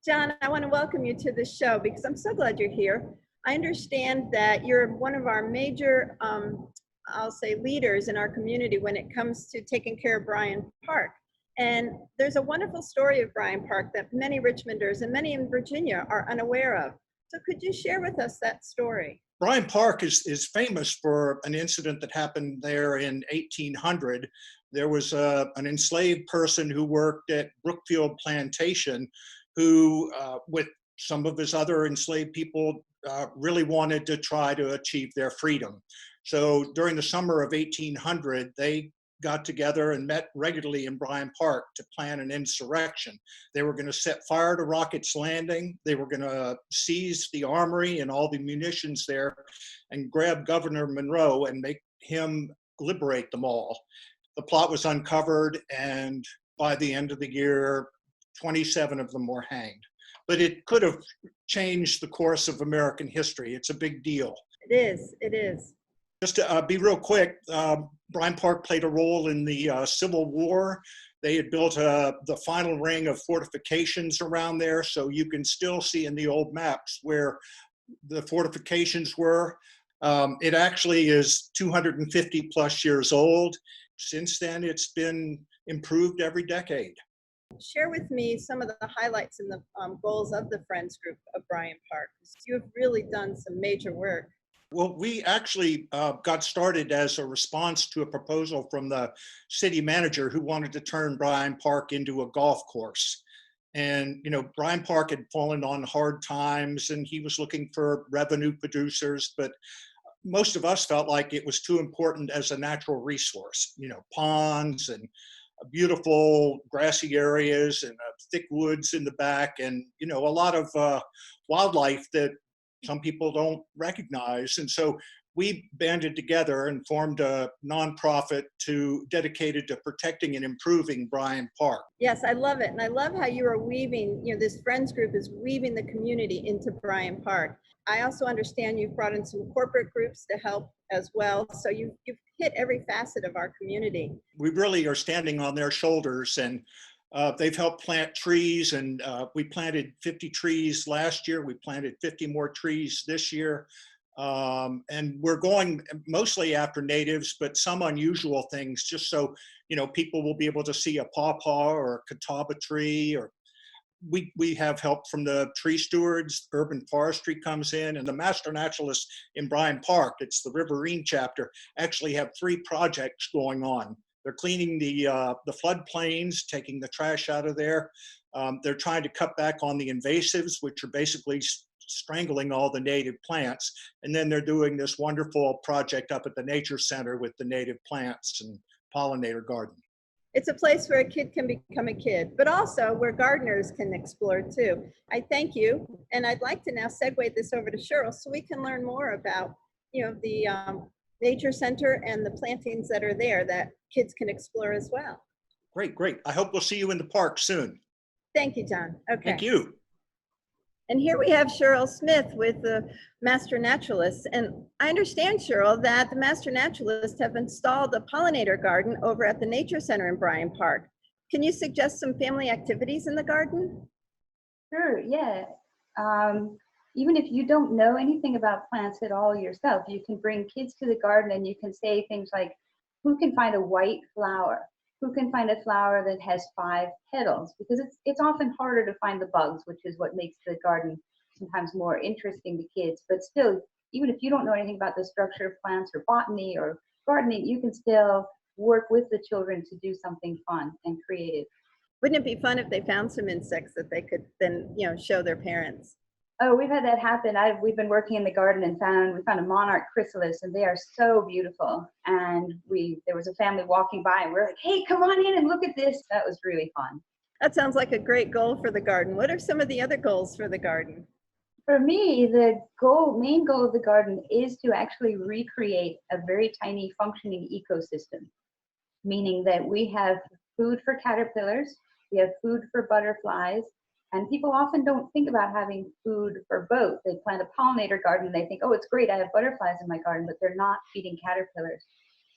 John, I want to welcome you to the show because I'm so glad you're here. I understand that you're one of our major, I'll say, leaders in our community when it comes to taking care of Bryan Park. And there's a wonderful story of Bryan Park that many Richmonders and many in Virginia are unaware of. So could you share with us that story? Bryan Park is famous for an incident that happened there in 1800. There was an enslaved person who worked at Brookfield Plantation who, with some of his other enslaved people, really wanted to try to achieve their freedom. So during the summer of 1800, they got together and met regularly in Bryan Park to plan an insurrection. They were going to set fire to Rocket's Landing. They were going to seize the armory and all the munitions there and grab Governor Monroe and make him liberate them all. The plot was uncovered, and by the end of the year, 27 of them were hanged. But it could have changed the course of American history. It's a big deal. It is, it is. Just to be real quick, Bryan Park played a role in the Civil War. They had built the final ring of fortifications around there, so you can still see in the old maps where the fortifications were. It actually is 250 plus years old. Since then, it's been improved every decade. Share with me some of the highlights and the goals of the Friends group of Bryan Park. You have really done some major work. Well, we actually got started as a response to a proposal from the city manager who wanted to turn Bryan Park into a golf course. And, you know, Bryan Park had fallen on hard times and he was looking for revenue producers, but most of us felt like it was too important as a natural resource, you know, ponds and beautiful grassy areas and thick woods in the back and, you know, a lot of wildlife that some people don't recognize. And so we banded together and formed a nonprofit dedicated to protecting and improving Bryan Park. Yes, I love it. And I love how you are weaving, you know, this Friends group is weaving the community into Bryan Park. I also understand you've brought in some corporate groups to help as well. So you've hit every facet of our community. We really are standing on their shoulders, and they've helped plant trees, and we planted 50 trees last year. We planted 50 more trees this year. And we're going mostly after natives, but some unusual things, just so, you know, people will be able to see a pawpaw or a catawba tree. Or we have help from the tree stewards. Urban forestry comes in, and the master naturalists in Bryan Park, it's the Riverine chapter, actually have 3 projects going on. They're cleaning the floodplains, taking the trash out of there. They're trying to cut back on the invasives, which are basically strangling all the native plants. And then they're doing this wonderful project up at the Nature Center with the native plants and pollinator garden. It's a place where a kid can become a kid, but also where gardeners can explore too. I thank you. And I'd like to now segue this over to Sheryl so we can learn more about, you know, the Nature Center and the plantings that are there that kids can explore as well. Great, great. I hope we'll see you in the park soon. Thank you, John. Okay. Thank you. And here we have Sheryl Smith with the Master Naturalists. And I understand, Sheryl, that the Master Naturalists have installed a pollinator garden over at the Nature Center in Bryan Park. Can you suggest some family activities in the garden? Sure, yeah. Even if you don't know anything about plants at all yourself, you can bring kids to the garden and you can say things like, who can find a white flower? Who can find a flower that has 5 petals? Because it's often harder to find the bugs, which is what makes the garden sometimes more interesting to kids. But still, even if you don't know anything about the structure of plants or botany or gardening, you can still work with the children to do something fun and creative. Wouldn't it be fun if they found some insects that they could then, you know, show their parents? Oh, we've had that happen. We've been working in the garden and we found a monarch chrysalis, and they are so beautiful. And there was a family walking by, and we're like, "Hey, come on in and look at this." That was really fun. That sounds like a great goal for the garden. What are some of the other goals for the garden? For me, the main goal of the garden is to actually recreate a very tiny functioning ecosystem, meaning that we have food for caterpillars, we have food for butterflies. And people often don't think about having food for both. They plant a pollinator garden and they think, oh, it's great, I have butterflies in my garden, but they're not feeding caterpillars.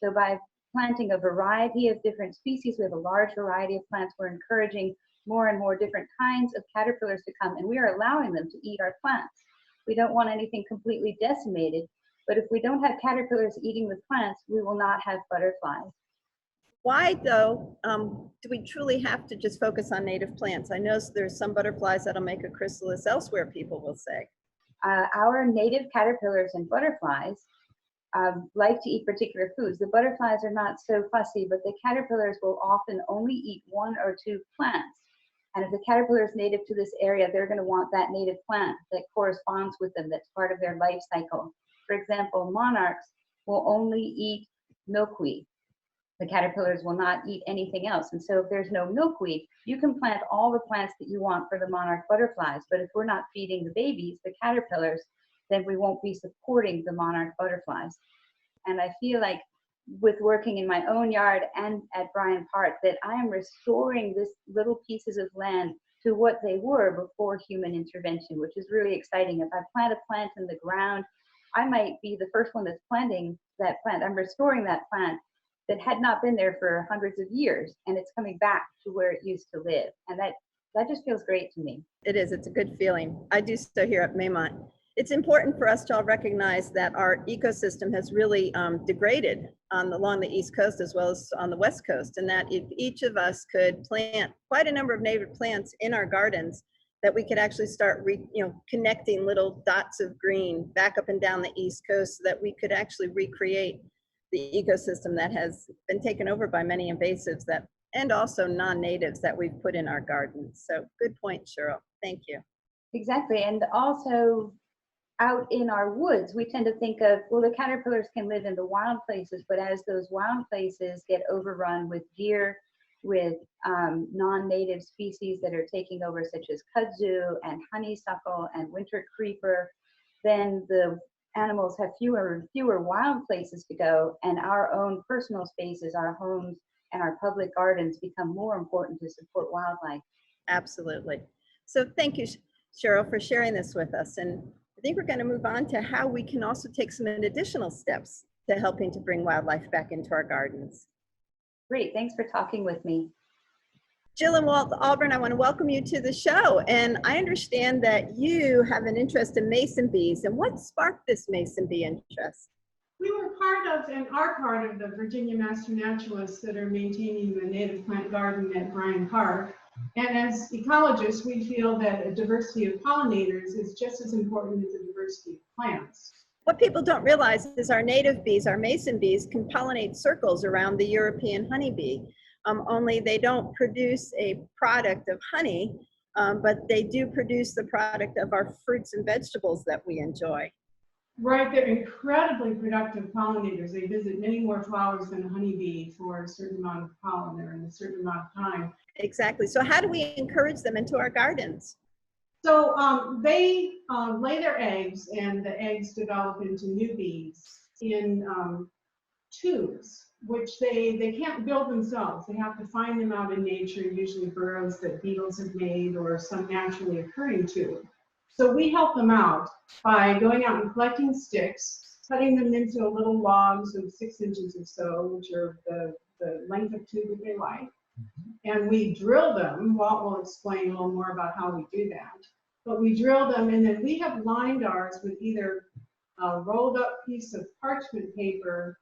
So by planting a variety of different species, we have a large variety of plants, we're encouraging more and more different kinds of caterpillars to come, and we are allowing them to eat our plants. We don't want anything completely decimated, but if we don't have caterpillars eating the plants, we will not have butterflies. Why, though, do we truly have to just focus on native plants? I know there's some butterflies that'll make a chrysalis elsewhere, people will say. Our native caterpillars and butterflies like to eat particular foods. The butterflies are not so fussy, but the caterpillars will often only eat 1 or 2 plants. And if the caterpillar is native to this area, they're going to want that native plant that corresponds with them, that's part of their life cycle. For example, monarchs will only eat milkweed. The caterpillars will not eat anything else. And so if there's no milkweed, you can plant all the plants that you want for the monarch butterflies. But if we're not feeding the babies, the caterpillars, then we won't be supporting the monarch butterflies. And I feel like with working in my own yard and at Bryan Park, that I am restoring this little pieces of land to what they were before human intervention, which is really exciting. If I plant a plant in the ground, I might be the first one that's planting that plant. I'm restoring that plant that had not been there for hundreds of years, and it's coming back to where it used to live. And that just feels great to me. It is. It's a good feeling. I do so here at Maymont. It's important for us to all recognize that our ecosystem has really degraded along the East Coast as well as on the West Coast, and that if each of us could plant quite a number of native plants in our gardens, that we could actually start connecting little dots of green back up and down the East Coast, so that we could actually recreate the ecosystem that has been taken over by many invasives and also non-natives that we've put in our gardens. So good point, Sheryl. Thank you. Exactly. And also out in our woods, we tend to think of, well, the caterpillars can live in the wild places, but as those wild places get overrun with deer, with non-native species that are taking over, such as kudzu and honeysuckle and winter creeper, then the animals have fewer and fewer wild places to go, and our own personal spaces, our homes and our public gardens become more important to support wildlife. Absolutely. So thank you, Sheryl, for sharing this with us. And I think we're going to move on to how we can also take some additional steps to helping to bring wildlife back into our gardens. Great. Thanks for talking with me. Jill and Walt Auburn, I want to welcome you to the show. And I understand that you have an interest in mason bees. And what sparked this mason bee interest? We were part of and are part of the Virginia Master Naturalists that are maintaining the native plant garden at Bryan Park. And as ecologists, we feel that a diversity of pollinators is just as important as a diversity of plants. What people don't realize is our native bees, our mason bees, can pollinate circles around the European honeybee. Only they don't produce a product of honey, but they do produce the product of our fruits and vegetables that we enjoy. Right, they're incredibly productive pollinators. They visit many more flowers than a honeybee for a certain amount of pollen or in a certain amount of time. Exactly. So how do we encourage them into our gardens? So they lay their eggs, and the eggs develop into new bees in tubes, which they can't build themselves. They have to find them out in nature, usually burrows that beetles have made or some naturally occurring tube. So we help them out by going out and collecting sticks, cutting them into little logs of 6 inches or so, which are the length of tube that they like. And we drill them. Walt will explain a little more about how we do that. But we drill them, and then we have lined ours with either a rolled up piece of parchment paper,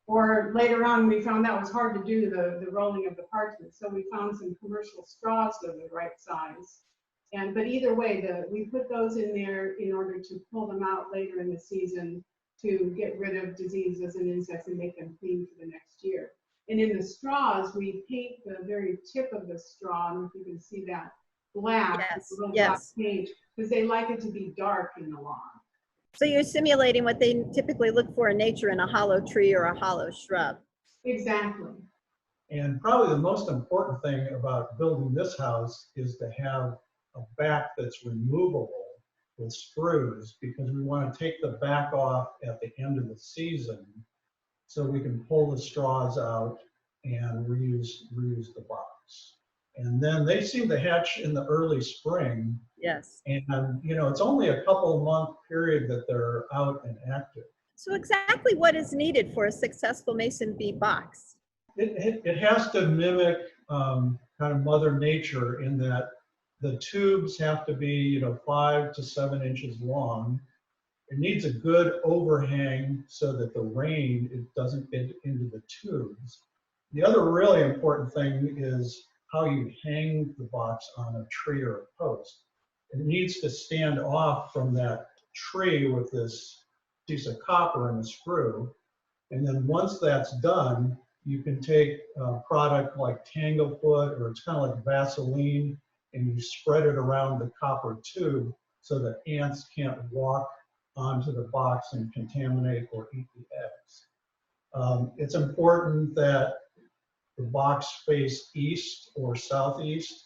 or later on we found that was hard to do, the rolling of the parchment. So we found some commercial straws of the right size. But either way, we put those in there in order to pull them out later in the season to get rid of diseases and insects and make them clean for the next year. And in the straws, we paint the very tip of the straw, and if you can see that, black, black paint, because they like it to be dark in the lawn. So you're simulating what they typically look for in nature in a hollow tree or a hollow shrub. Exactly. And probably the most important thing about building this house is to have a back that's removable with screws, because we want to take the back off at the end of the season so we can pull the straws out and reuse the box. And then they seem to hatch in the early spring. Yes. And it's only a couple month period that they're out and active. So exactly what is needed for a successful mason bee box? It has to mimic kind of Mother Nature in that the tubes have to be, 5 to 7 inches long. It needs a good overhang so that the rain, it doesn't get into the tubes. The other really important thing is how you hang the box on a tree or a post. It needs to stand off from that tree with this piece of copper and a screw. And then once that's done, you can take a product like Tanglefoot, or it's kind of like Vaseline, and you spread it around the copper tube so that ants can't walk onto the box and contaminate or eat the eggs. It's important that the box face east or southeast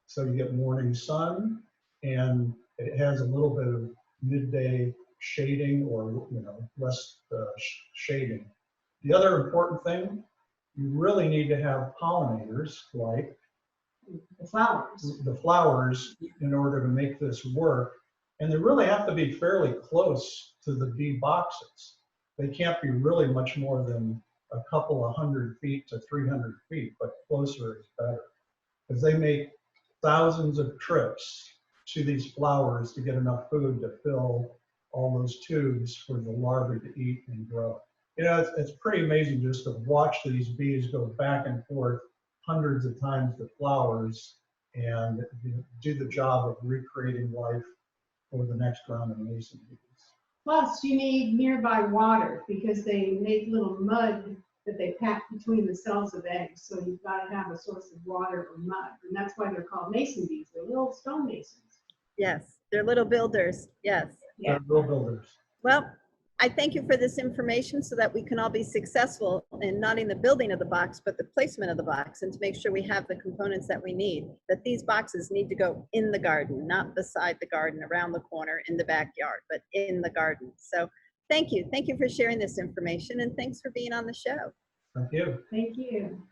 so you get morning sun, and it has a little bit of midday shading or less shading. The other important thing, you really need to have pollinators like The flowers. in order to make this work. And they really have to be fairly close to the bee boxes. They can't be really much more than a couple of 100 feet to 300 feet, but closer is better. Because they make thousands of trips to these flowers to get enough food to fill all those tubes for the larvae to eat and grow. It's pretty amazing just to watch these bees go back and forth hundreds of times to flowers and do the job of recreating life for the next round of mason bees. Plus, you need nearby water because they make little mud that they pack between the cells of eggs. So you've got to have a source of water or mud. And that's why they're called mason bees. They're little stone masons. Yes, they're little builders. Yes. Yeah. Real builders. Well, I thank you for this information so that we can all be successful in not in the building of the box, but the placement of the box, and to make sure we have the components that we need. That these boxes need to go in the garden, not beside the garden, around the corner, in the backyard, but in the garden. So thank you. Thank you for sharing this information, and thanks for being on the show. Thank you. Thank you.